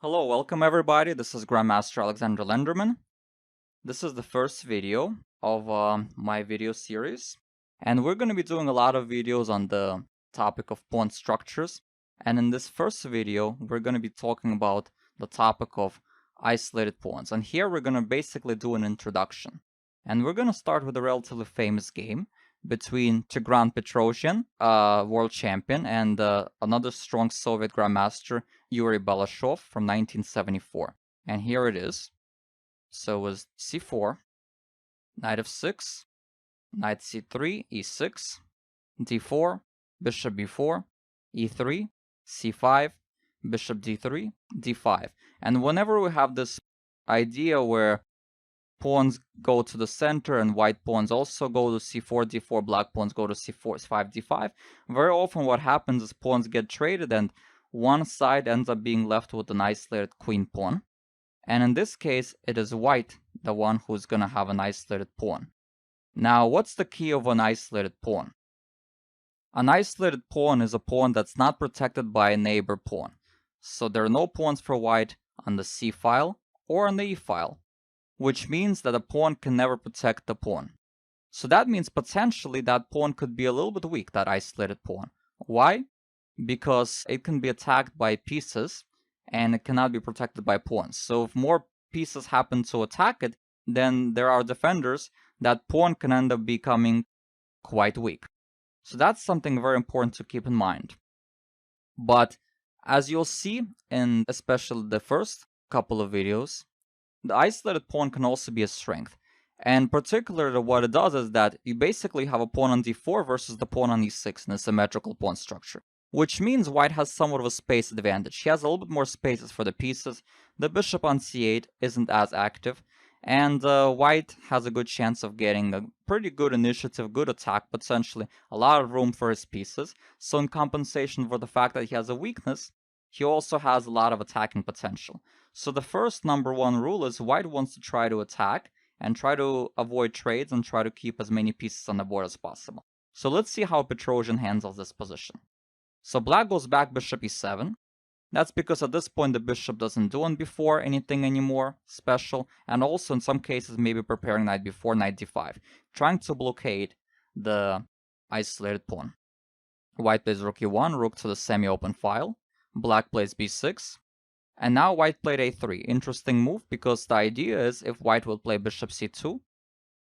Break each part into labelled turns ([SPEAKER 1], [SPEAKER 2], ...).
[SPEAKER 1] Hello, welcome everybody. This is Grandmaster Alex Lenderman. This is the first video of my video series, and we're going to be doing a lot of videos on the topic of pawn structures. And in this first video, we're going to be talking about the topic of isolated pawns. And here we're going to basically do an introduction. And we're going to start with a relatively famous game between Tigran Petrosian, world champion, and another strong Soviet grandmaster, Yuri Belaschoff from 1974. And here it is. So it was c4, knight f6, knight c3, e6, d4, bishop b4, e3, c5, bishop d3, d5. And whenever we have this idea where pawns go to the center and white pawns also go to c4, d4, black pawns go to c4, c5, d5, very often what happens is pawns get traded and one side ends up being left with an isolated queen pawn. And in this case, it is white, the one who's going to have an isolated pawn. Now, what's the key of an isolated pawn? An isolated pawn is a pawn that's not protected by a neighbor pawn. So there are no pawns for white on the c file or on the e file, which means that a pawn can never protect the pawn. So that means potentially that pawn could be a little bit weak, that isolated pawn. Why? Because it can be attacked by pieces and it cannot be protected by pawns. So if more pieces happen to attack it, then there are defenders, that pawn can end up becoming quite weak. So that's something very important to keep in mind. But as you'll see in especially the first couple of videos, the isolated pawn can also be a strength. And particularly what it does is that you basically have a pawn on d4 versus the pawn on e6 in a symmetrical pawn structure. Which means white has somewhat of a space advantage. He has a little bit more spaces for the pieces. The bishop on c8 isn't as active. And white has a good chance of getting a pretty good initiative, good attack, potentially a lot of room for his pieces. So in compensation for the fact that he has a weakness, he also has a lot of attacking potential. So the first number one rule is white wants to try to attack and try to avoid trades and try to keep as many pieces on the board as possible. So let's see how Petrosian handles this position. So black goes back bishop e7. That's because at this point the bishop doesn't do on b4 anything anymore special, and also in some cases maybe preparing knight b4, knight d5, trying to blockade the isolated pawn. White plays rook e1, rook to the semi-open file. Black plays b6. And now white played a3. Interesting move, because the idea is if white will play bishop c2,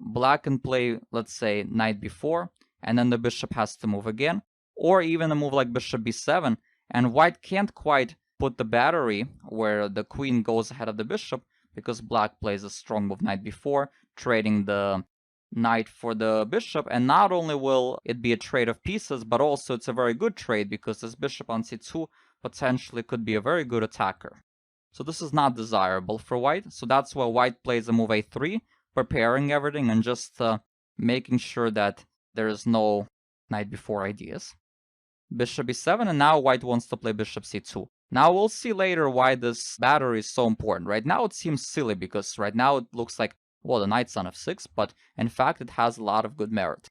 [SPEAKER 1] black can play, let's say, knight b4, and then the bishop has to move again. Or even a move like bishop b7, and white can't quite put the battery where the queen goes ahead of the bishop, because black plays a strong move knight b4, trading the knight for the bishop, and not only will it be a trade of pieces, but also it's a very good trade, because this bishop on c2 potentially could be a very good attacker. So this is not desirable for white, so that's why white plays a move a3, preparing everything and just making sure that there is no knight b4 ideas. Bishop e7, and now white wants to play bishop c2. Now we'll see later why this battery is so important. Right now it seems silly, because right now it looks like, well, the knight's on f6, but in fact it has a lot of good merit.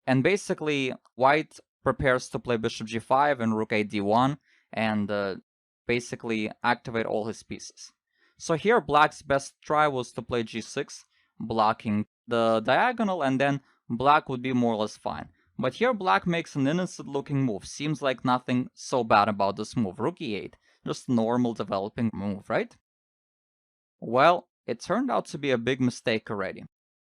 [SPEAKER 1] And basically, white prepares to play bishop g5 and rook a d1, and basically activate all his pieces. So here black's best try was to play g6, blocking the diagonal, and then black would be more or less fine. But here black makes an innocent looking move. Seems like nothing so bad about this move. Rook e8. Just normal developing move, right? Well, it turned out to be a big mistake already.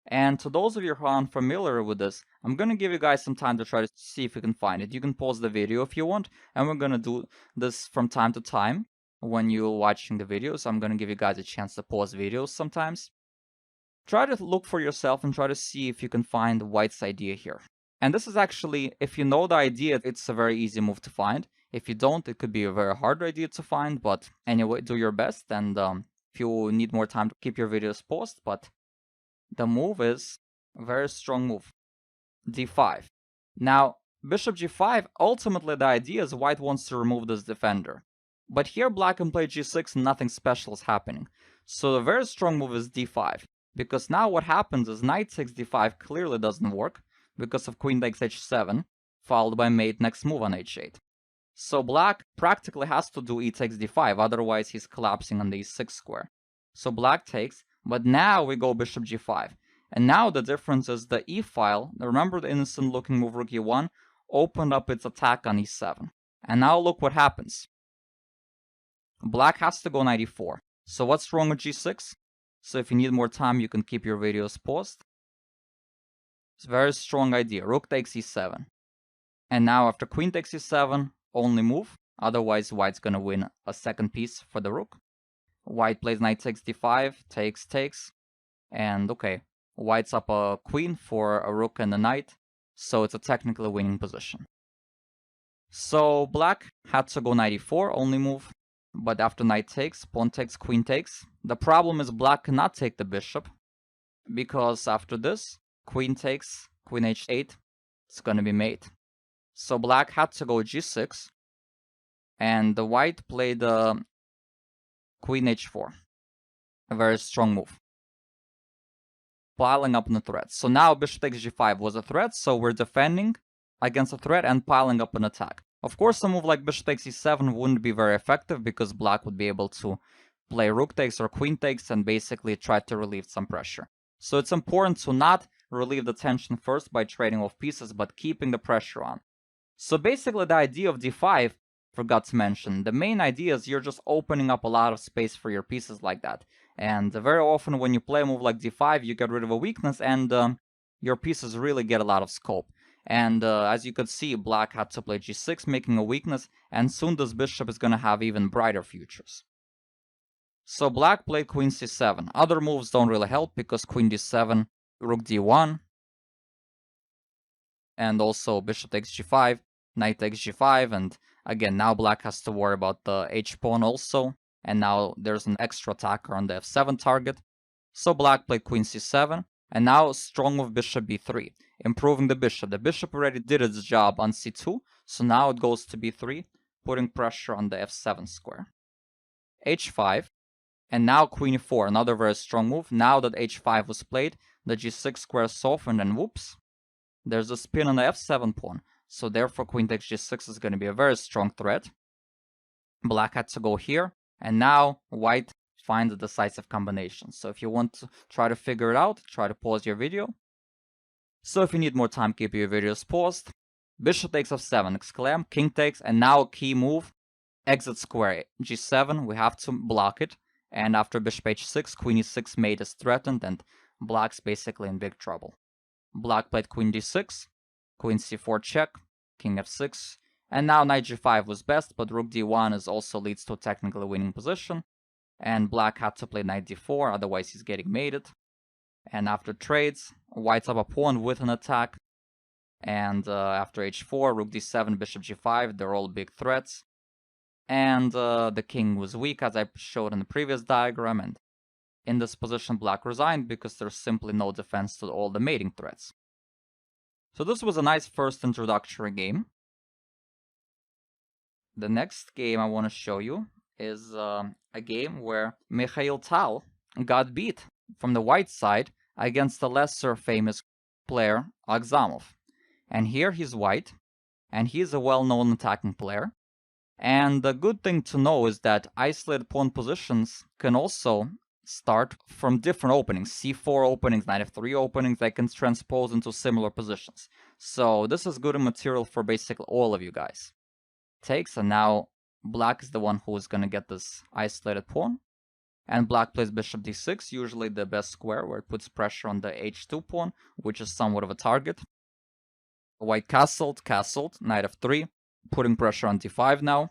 [SPEAKER 1] And to those of you who are unfamiliar with this, I'm going to give you guys some time to try to see if you can find it. You can pause the video if you want, and we're going to do this from time to time. When you're watching the videos, I'm going to give you guys a chance to pause videos sometimes. Try to look for yourself and try to see if you can find white's idea here. And this is actually, if you know the idea, it's a very easy move to find. If you don't, it could be a very hard idea to find, but anyway, do your best. And if you need more time, to keep your videos paused, but the move is a very strong move. d5. Now, bishop g5, ultimately the idea is white wants to remove this defender. But here black can play g6 and nothing special is happening. So the very strong move is d5. Because now what happens is knight takes d5 clearly doesn't work, because of queen takes h7, followed by mate next move on h8. So black practically has to do e takes d5, otherwise he's collapsing on the e6 square. So black takes, but now we go bishop g5. And now the difference is the e file, remember the innocent looking move rook e1, opened up its attack on e7. And now look what happens. Black has to go knight e4. So what's wrong with g6? So if you need more time, you can keep your videos paused. It's a very strong idea. Rook takes e7. And now after queen takes e7, only move. Otherwise, white's gonna win a second piece for the rook. White plays knight takes d5, takes. And okay, white's up a queen for a rook and a knight. So it's a technically winning position. So black had to go knight e4, only move. But after knight takes, pawn takes, queen takes. The problem is black cannot take the bishop. Because after this, queen takes, queen h8, it's gonna be mate. So black had to go g6, and the white played queen h4, a very strong move, piling up on the threat. So now bishop takes g5 was a threat, so we're defending against a threat and piling up an attack. Of course, a move like bishop takes e7 wouldn't be very effective because black would be able to play rook takes or queen takes and basically try to relieve some pressure. So it's important to not relieve the tension first by trading off pieces, but keeping the pressure on. So basically the idea of d5, forgot to mention, the main idea is you're just opening up a lot of space for your pieces like that. And very often when you play a move like d5, you get rid of a weakness and your pieces really get a lot of scope. And as you could see, black had to play g6, making a weakness, and soon this bishop is going to have even brighter futures. So black played queen c7. Other moves don't really help because queen d7, rook d1, and also bishop takes g5, knight takes g5, and again, now black has to worry about the h-pawn also, and now there's an extra attacker on the f7 target. So black played queen c7, and now strong move bishop b3, improving the bishop. The bishop already did its job on c2, so now it goes to b3, putting pressure on the f7 square. h5, and now queen e4, another very strong move. Now that h5 was played, the g6 square softened, and whoops, there's a spin on the f7 pawn, so therefore queen takes g6 is going to be a very strong threat. Black had to go here, and now white finds a decisive combination. So if you want to try to figure it out, try to pause your video. So if you need more time, keep your videos paused. Bishop takes f7, exclaim, king takes, and now a key move, exit square, g7, we have to block it. And after bishop h6, queen e6 mate is threatened, and black's basically in big trouble. Black played queen d6, queen c4 check, king f6, and now knight g5 was best, but rook d1 is also leads to a technically winning position, and black had to play knight d4, otherwise he's getting mated. And after trades, white's up a pawn with an attack, and after h4, rook d7, bishop g5, they're all big threats. And the king was weak, as I showed in the previous diagram, and in this position, black resigned because there's simply no defense to all the mating threats. So this was a nice first introductory game. The next game I want to show you is a game where Mikhail Tal got beat from the white side against a lesser famous player, Akamov. And here he's white, and he's a well-known attacking player. And the good thing to know is that isolated pawn positions can also start from different openings, c4 openings, knight f3 openings, they can transpose into similar positions. So this is good material for basically all of you guys. Takes, and now black is the one who is going to get this isolated pawn. And black plays bishop d6, usually the best square, where it puts pressure on the h2 pawn, which is somewhat of a target. White castled, knight f3, putting pressure on d5 now.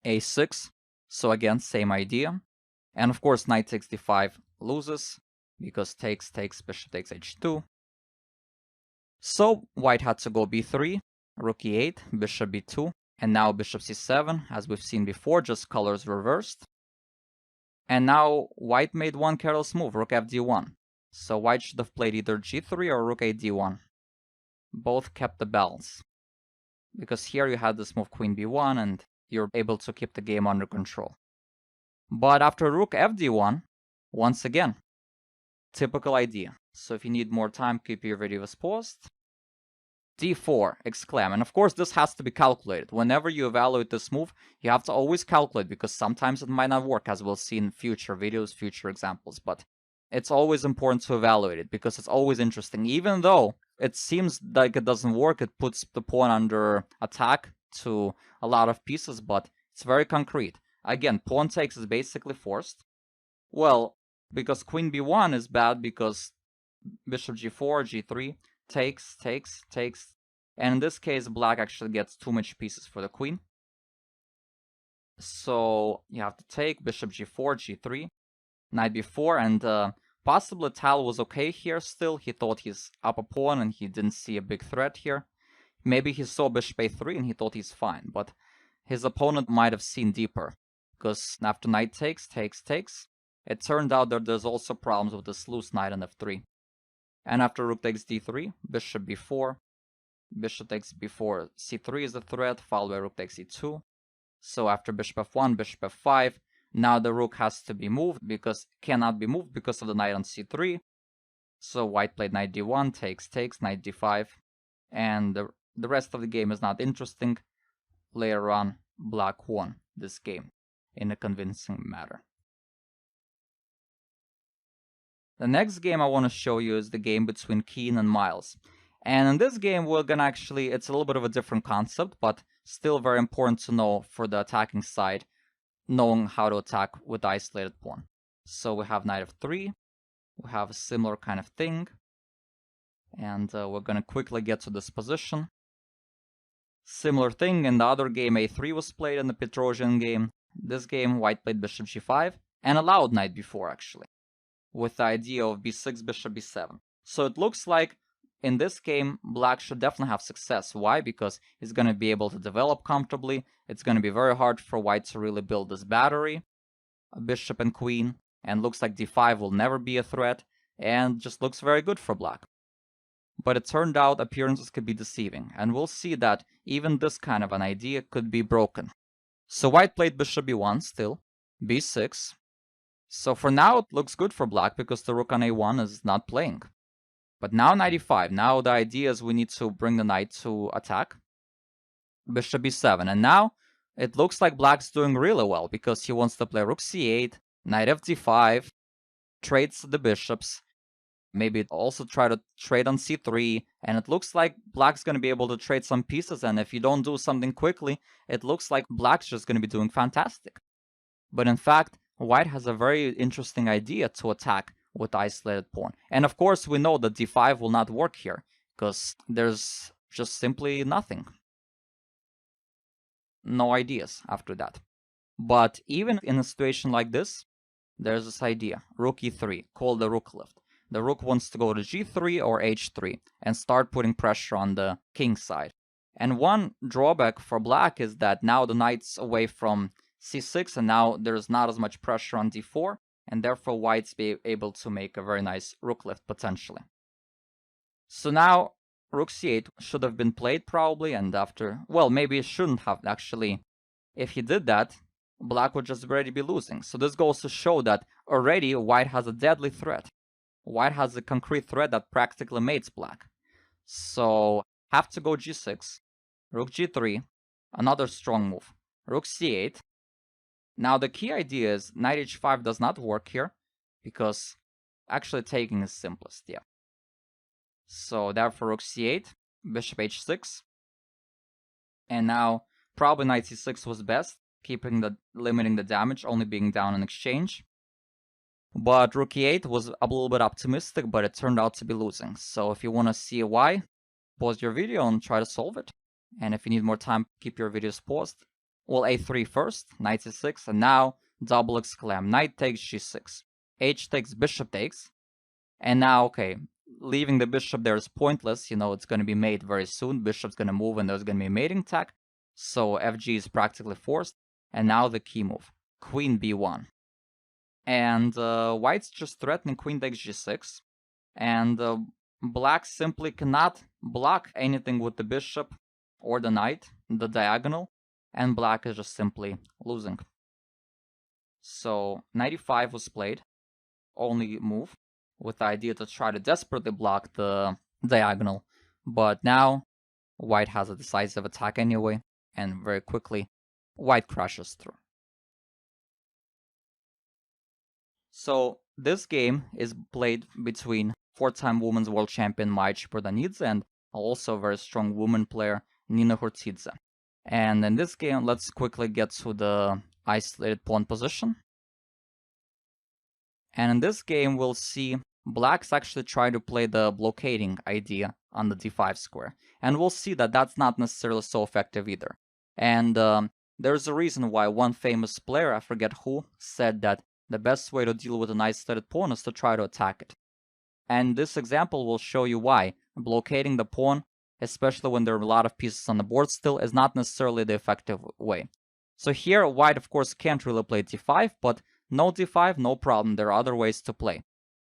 [SPEAKER 1] a6, so again, same idea. And of course, knight takes d5 loses, because takes, bishop takes h2. So white had to go b3, rook e8, bishop b2, and now bishop c7, as we've seen before, just colors reversed. And now white made one careless move, rook fd1. So white should have played either g3 or rook ad1. Both kept the balance. Because here you had this move queen b1 and you're able to keep the game under control. But after rook fd1, once again, typical idea. So if you need more time, keep your videos paused. d4, exclaim. And of course, this has to be calculated. Whenever you evaluate this move, you have to always calculate, because sometimes it might not work, as we'll see in future videos, future examples. But it's always important to evaluate it, because it's always interesting. Even though it seems like it doesn't work, it puts the pawn under attack to a lot of pieces, but it's very concrete. Again, pawn takes is basically forced. Well, because queen b1 is bad, because bishop g4, g3, takes, and in this case, black actually gets too much pieces for the queen. So you have to take bishop g4, g3, knight b4, and possibly Tal was okay here still. He thought he's up a pawn and he didn't see a big threat here. Maybe he saw bishop a3 and he thought he's fine, but his opponent might have seen deeper, because after knight takes, it turned out that there's also problems with this loose knight on f3. And after rook takes d3, bishop b4, bishop takes b4, c3 is the threat, followed by rook takes e2. So after bishop f1, bishop f5, now the rook has to be moved, because cannot be moved because of the knight on c3. So white played knight d1, takes, knight d5, and the rest of the game is not interesting. Later on, black won this game in a convincing manner. The next game I want to show you is the game between Keane and Miles. And in this game, we're gonna actually, it's a little bit of a different concept, but still very important to know for the attacking side, knowing how to attack with the isolated pawn. So we have knight f3, we have a similar kind of thing, and we're gonna quickly get to this position. Similar thing in the other game, a3 was played in the Petrosian game. This game, white played bishop g5, and allowed knight b4 actually, with the idea of b6, bishop b7. So it looks like in this game, black should definitely have success. Why? Because he's going to be able to develop comfortably. It's going to be very hard for white to really build this battery, bishop and queen, and looks like d5 will never be a threat, and just looks very good for black. But it turned out appearances could be deceiving, and we'll see that even this kind of an idea could be broken. So white played bishop b1 still, b6. So for now, it looks good for black because the rook on a1 is not playing. But now knight e5. Now the idea is we need to bring the knight to attack. Bishop b7. And now it looks like black's doing really well because he wants to play rook c8, knight fd5, trades the bishops. Maybe also try to trade on c3. And it looks like black's going to be able to trade some pieces. And if you don't do something quickly, it looks like black's just going to be doing fantastic. But in fact, white has a very interesting idea to attack with the isolated pawn. And of course, we know that d5 will not work here, because there's just simply nothing. No ideas after that. But even in a situation like this, there's this idea, rook e3, called the rook lift. The rook wants to go to g3 or h3 and start putting pressure on the king side. And one drawback for black is that now the knight's away from c6, and now there's not as much pressure on d4, and therefore white's be able to make a very nice rook lift potentially. So now rook c8 should have been played probably, and after, well, maybe it shouldn't have actually. If he did that, black would just already be losing. So this goes to show that already white has a deadly threat. White has a concrete threat that practically mates black. So have to go g6, rook g3, another strong move, rook c8. Now the key idea is knight h5 does not work here, because actually taking is simplest, yeah. So therefore rook c8, bishop h6, and now probably knight c6 was best, limiting the damage, only being down in exchange. But rook e8 was a little bit optimistic, but it turned out to be losing. So if you want to see why, pause your video and try to solve it. And if you need more time, keep your videos paused. Well, a3 first, knight c6, and now double exclaim, knight takes g6, h takes, bishop takes, and now, okay, leaving the bishop there is pointless, you know, it's going to be mate very soon, bishop's going to move and there's going to be a mating attack, so fg is practically forced, and now the key move, queen b1. And white's just threatening queen takes g6, and black simply cannot block anything with the bishop or the knight, the diagonal, and black is just simply losing. So knight e5 was played, only move, with the idea to try to desperately block the diagonal. But now White has a decisive attack anyway, and very quickly, White crashes through. So this game is played between 4-time Women's World Champion Maya Chiburdanidze and also a very strong woman player, Nina Hurtidze. And in this game, let's quickly get to the isolated pawn position. And in this game, we'll see Black's actually try to play the blockading idea on the d5 square. And we'll see that that's not necessarily so effective either. And there's a reason why one famous player, I forget who, said that the best way to deal with an isolated pawn is to try to attack it. And this example will show you why blockading the pawn, especially when there are a lot of pieces on the board still, is not necessarily the effective way. So here, White, of course, can't really play d5, but no d5, no problem. There are other ways to play.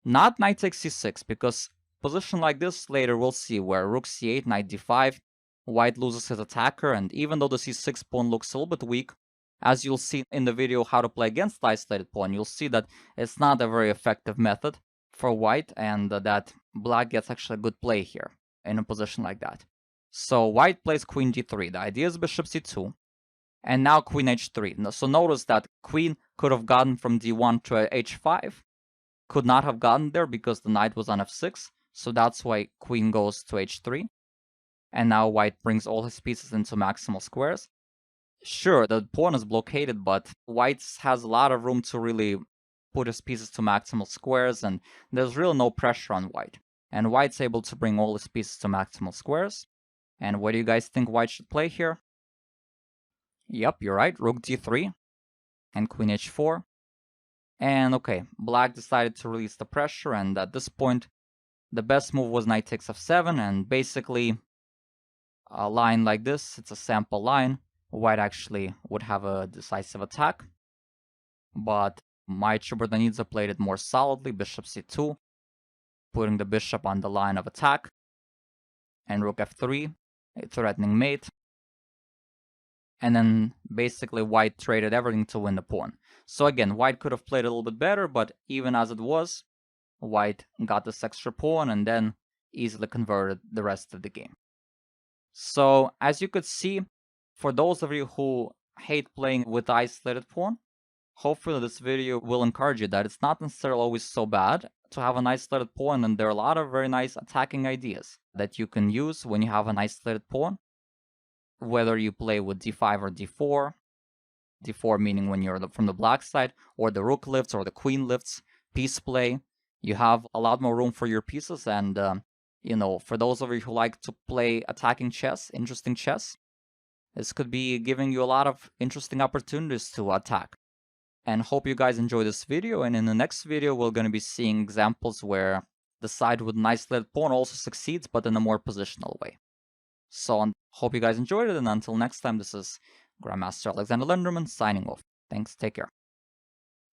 [SPEAKER 1] Not knight takes c6, because position like this later we'll see, where rook c8, knight d5, White loses his attacker, and even though the c6 pawn looks a little bit weak, as you'll see in the video how to play against the isolated pawn, you'll see that it's not a very effective method for White, and that Black gets actually a good play here in a position like that. So White plays queen d3. The idea is bishop c2, and now queen h3. So notice that queen could have gotten from d1 to h5, could not have gotten there because the knight was on f6, so that's why queen goes to h3. And now White brings all his pieces into maximal squares. Sure, the pawn is blockaded, but White has a lot of room to really put his pieces to maximal squares, and there's really no pressure on White. And White's able to bring all his pieces to maximal squares. And what do you guys think White should play here? Yep, you're right, rook d3 and queen h4. And okay, Black decided to release the pressure, and at this point, the best move was knight takes f7, and basically a line like this, it's a sample line. White actually would have a decisive attack, but Maya Chiburdanidze played it more solidly, bishop c2, putting the bishop on the line of attack, and rook f3, a threatening mate. And then basically White traded everything to win the pawn. So again, White could have played a little bit better, but even as it was, White got this extra pawn and then easily converted the rest of the game. So as you could see, for those of you who hate playing with the isolated pawn, hopefully this video will encourage you that it's not necessarily always so bad to have an isolated pawn, and there are a lot of very nice attacking ideas that you can use when you have an isolated pawn, whether you play with d5 or d4, d4 meaning when you're from the black side, or the rook lifts or the queen lifts, piece play. You have a lot more room for your pieces, and you know, for those of you who like to play attacking chess, interesting chess, this could be giving you a lot of interesting opportunities to attack. And hope you guys enjoy this video, and in the next video we're going to be seeing examples where the side with an isolated pawn also succeeds, but in a more positional way. So hope you guys enjoyed it, and until next time, this is Grandmaster Alexander Lenderman signing off. Thanks, take care.